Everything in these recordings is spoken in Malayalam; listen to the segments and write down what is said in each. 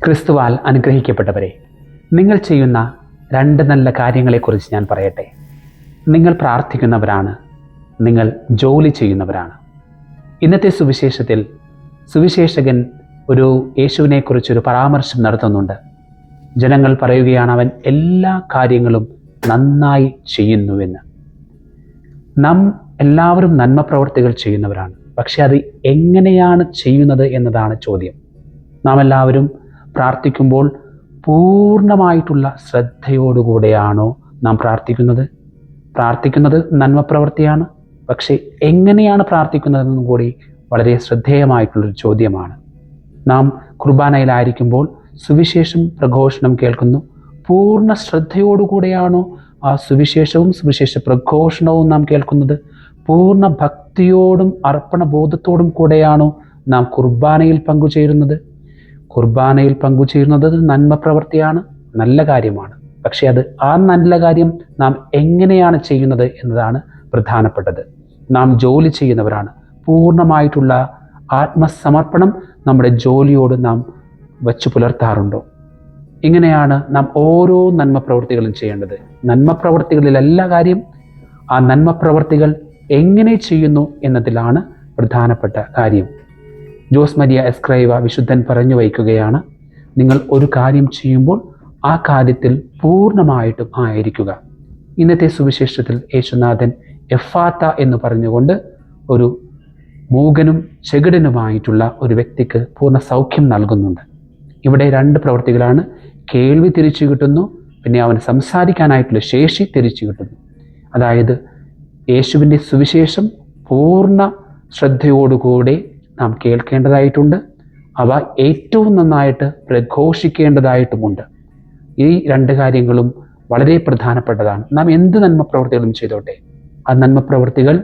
ക്രിസ്തുവാൽ അനുഗ്രഹിക്കപ്പെട്ടവരെ, നിങ്ങൾ ചെയ്യുന്ന രണ്ട് നല്ല കാര്യങ്ങളെക്കുറിച്ച് ഞാൻ പറയട്ടെ. നിങ്ങൾ പ്രാർത്ഥിക്കുന്നവരാണ്, നിങ്ങൾ ജോലി ചെയ്യുന്നവരാണ്. ഇന്നത്തെ സുവിശേഷത്തിൽ സുവിശേഷകൻ യേശുവിനെക്കുറിച്ചൊരു പരാമർശം നടത്തുന്നുണ്ട്. ജനങ്ങൾ പറയുകയാണ്, അവൻ എല്ലാ കാര്യങ്ങളും നന്നായി ചെയ്യുന്നുവെന്ന്. നാം എല്ലാവരും നന്മ പ്രവർത്തികൾ ചെയ്യുന്നവരാണ്. പക്ഷെ അത് എങ്ങനെയാണ് ചെയ്യുന്നത് എന്നതാണ് ചോദ്യം. നാം എല്ലാവരും പ്രാർത്ഥിക്കുമ്പോൾ പൂർണ്ണമായിട്ടുള്ള ശ്രദ്ധയോടുകൂടെയാണോ നാം പ്രാർത്ഥിക്കുന്നത് നന്മ പ്രവൃത്തിയാണ്. പക്ഷെ എങ്ങനെയാണ് പ്രാർത്ഥിക്കുന്നതെന്നും കൂടി വളരെ ശ്രദ്ധേയമായിട്ടുള്ളൊരു ചോദ്യമാണ്. നാം കുർബാനയിലായിരിക്കുമ്പോൾ സുവിശേഷം പ്രഘോഷണം കേൾക്കുന്നു. പൂർണ്ണ ശ്രദ്ധയോടുകൂടെയാണോ ആ സുവിശേഷവും സുവിശേഷ പ്രഘോഷണവും നാം കേൾക്കുന്നത്? പൂർണ്ണ ഭക്തിയോടും അർപ്പണബോധത്തോടും കൂടെയാണോ നാം കുർബാനയിൽ പങ്കുചേരുന്നത്? കുർബാനയിൽ പങ്കുചേരുന്നത് നന്മ പ്രവൃത്തിയാണ്, നല്ല കാര്യമാണ്. പക്ഷെ ആ നല്ല കാര്യം നാം എങ്ങനെയാണ് ചെയ്യുന്നത് എന്നതാണ് പ്രധാനപ്പെട്ടത്. നാം ജോലി ചെയ്യുന്നവരാണ്. പൂർണ്ണമായിട്ടുള്ള ആത്മസമർപ്പണം നമ്മുടെ ജോലിയോട് നാം വച്ചു പുലർത്താറുണ്ടോ? ഇങ്ങനെയാണ് നാം ഓരോ നന്മ പ്രവൃത്തികളും ചെയ്യേണ്ടത്. നന്മ പ്രവൃത്തികളിലല്ല കാര്യം, ആ നന്മ പ്രവൃത്തികൾ എങ്ങനെ ചെയ്യുന്നു എന്നതിലാണ് പ്രധാനപ്പെട്ട കാര്യം. ജോസ് മരിയ എസ്ക്രൈവ വിശുദ്ധൻ പറഞ്ഞു വയ്ക്കുകയാണ്, നിങ്ങൾ ഒരു കാര്യം ചെയ്യുമ്പോൾ ആ കാര്യത്തിൽ പൂർണ്ണമായിട്ടും ആയിരിക്കുക. ഇന്നത്തെ സുവിശേഷത്തിൽ യേശുനാഥൻ എഫാത്ത എന്ന് പറഞ്ഞുകൊണ്ട് ഒരു മൂകനും ചെകിടനുമായിട്ടുള്ള ഒരു വ്യക്തിക്ക് പൂർണ്ണ സൗഖ്യം നൽകുന്നുണ്ട്. ഇവിടെ രണ്ട് പ്രവൃത്തികളാണ്. കേൾവി തിരിച്ചു കിട്ടുന്നു, പിന്നെ അവന് സംസാരിക്കാനായിട്ടുള്ള ശേഷി തിരിച്ചു കിട്ടുന്നു. അതായത് യേശുവിൻ്റെ സുവിശേഷം പൂർണ്ണ ശ്രദ്ധയോടുകൂടെ നാം കേൾക്കേണ്ടതായിട്ടുണ്ട്. അവ ഏറ്റവും നന്നായിട്ട് പ്രഘോഷിക്കേണ്ടതായിട്ടുമുണ്ട്. ഈ രണ്ട് കാര്യങ്ങളും വളരെ പ്രധാനപ്പെട്ടതാണ്. നാം എന്ത് നന്മ പ്രവൃത്തികളും ചെയ്തോട്ടെ, ആ നന്മ പ്രവൃത്തികൾ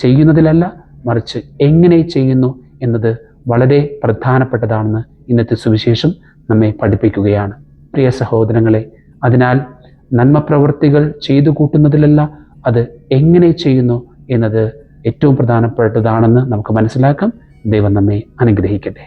ചെയ്യുന്നതിലല്ല, മറിച്ച് എങ്ങനെ ചെയ്യുന്നു എന്നത് വളരെ പ്രധാനപ്പെട്ടതാണെന്ന് ഇന്നത്തെ സുവിശേഷം നമ്മെ പഠിപ്പിക്കുകയാണ്. പ്രിയ സഹോദരങ്ങളെ, അതിനാൽ നന്മ പ്രവൃത്തികൾ ചെയ്തു കൂട്ടുന്നതിലല്ല, അത് എങ്ങനെ ചെയ്യുന്നു എന്നത് ഏറ്റവും പ്രധാനപ്പെട്ടതാണെന്ന് നമുക്ക് മനസ്സിലാക്കാം. ദൈവം നമ്മെ അനുഗ്രഹിക്കട്ടെ.